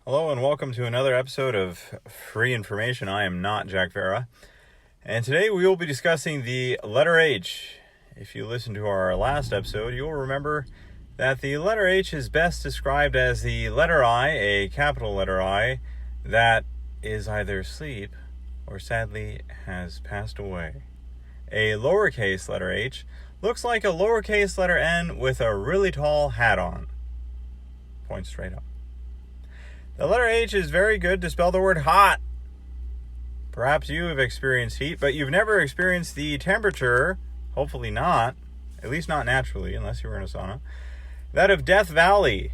Hello and welcome to another episode of Free Information. I am not Jack Vera. And today we will be discussing the letter H. If you listen to our last episode, you'll remember that the letter H is best described as the letter I, a capital letter I, that is either asleep or sadly has passed away. A lowercase letter H looks like a lowercase letter N with a really tall hat on. Point straight up. The letter H is very good to spell the word hot. Perhaps you have experienced heat, but you've never experienced the temperature, hopefully not, at least not naturally, unless you were in a sauna, that of Death Valley.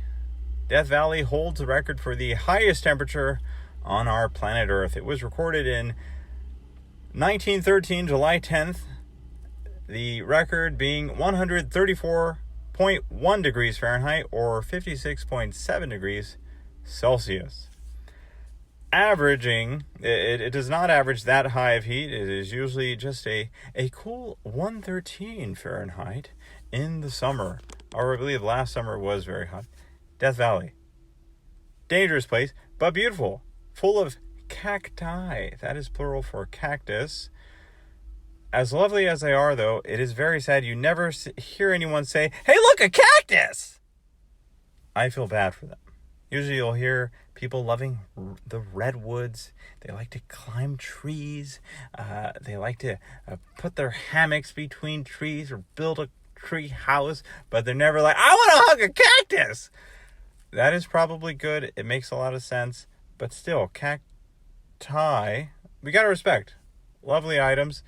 Death Valley holds the record for the highest temperature on our planet Earth. It was recorded in 1913, July 10th, the record being 134.1 degrees Fahrenheit or 56.7 degrees Celsius. Averaging, it does not average that high of heat. It is usually just a cool 113 Fahrenheit in the summer. Or I believe last summer was very hot. Death Valley. Dangerous place, but beautiful. Full of cacti. That is plural for cactus. As lovely as they are, though, it is very sad you never hear anyone say, "Hey, look, a cactus!" I feel bad for them. Usually you'll hear people loving the redwoods. They like to climb trees. They like to put their hammocks between trees or build a tree house. But they're never like, "I want to hug a cactus." That is probably good. It makes a lot of sense. But still, cacti, we got to respect. Lovely items.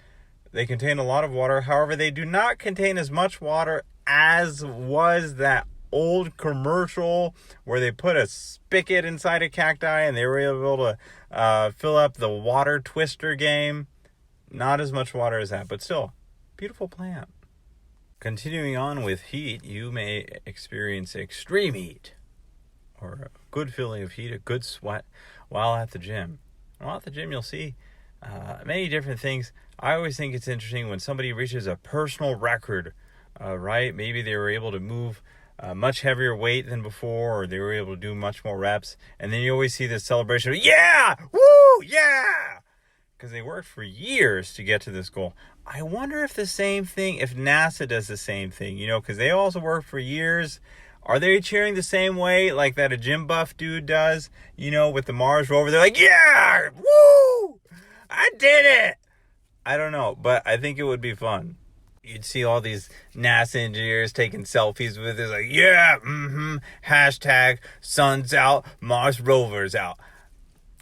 They contain a lot of water. However, they do not contain as much water as was that old commercial where they put a spigot inside a cacti and they were able to fill up the water twister game. Not as much water as that, but still, beautiful plant. Continuing on with heat, you may experience extreme heat or a good feeling of heat, a good sweat while at the gym. While at the gym, you'll see many different things. I always think it's interesting when somebody reaches a personal record, right? Maybe they were able to move much heavier weight than before, or they were able to do much more reps. And then you always see this celebration of, yeah, woo, yeah, because they worked for years to get to this goal. I wonder if NASA does the same thing, because they also work for years. Are they cheering the same way like that a gym buff dude does, with the Mars rover? They're like, yeah, woo, I did it. I don't know, but I think it would be fun. You'd see all these NASA engineers taking selfies with it, like, yeah, hashtag sun's out, Mars rover's out.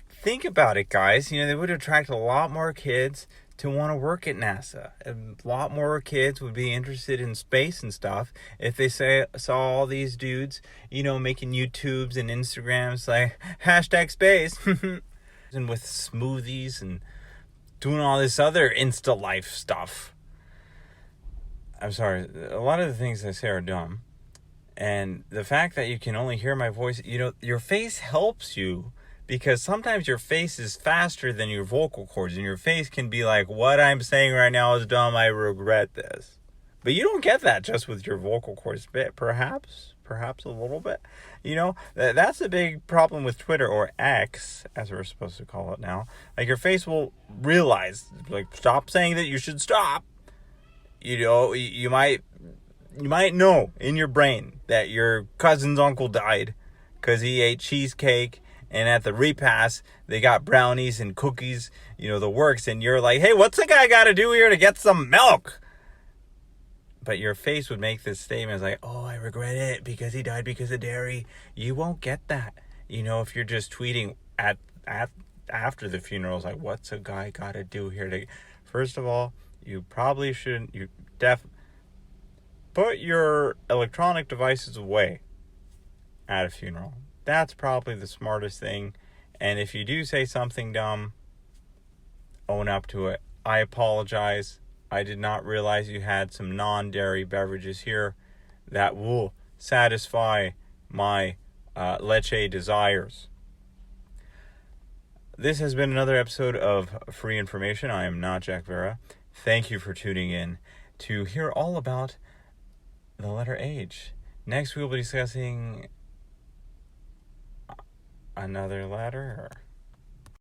Think about it, guys. They would attract a lot more kids to want to work at NASA. A lot more kids would be interested in space and stuff if they saw all these dudes, making YouTubes and Instagrams like, hashtag space, and with smoothies and doing all this other Insta life stuff. I'm sorry, a lot of the things I say are dumb. And the fact that you can only hear my voice, your face helps you because sometimes your face is faster than your vocal cords. And your face can be like, what I'm saying right now is dumb, I regret this. But you don't get that just with your vocal cords. Perhaps a little bit. That's a big problem with Twitter, or X, as we're supposed to call it now. Like, your face will realize, like, stop saying that you should stop. You might know in your brain that your cousin's uncle died because he ate cheesecake, and at the repast they got brownies and cookies, the works, and you're like, hey, what's the guy got to do here to get some milk? But your face would make this statement like, oh, I regret it because he died because of dairy. You won't get that, if you're just tweeting at after the funeral. It's like, what's a guy got to do here to? First of all, you probably shouldn't. Put your electronic devices away at a funeral. That's probably the smartest thing. And if you do say something dumb, own up to it. I apologize. I did not realize you had some non-dairy beverages here that will satisfy my leche desires. This has been another episode of Free Information. I am not Jack Vera. Thank you for tuning in to hear all about the letter H. Next, we will be discussing Another letter.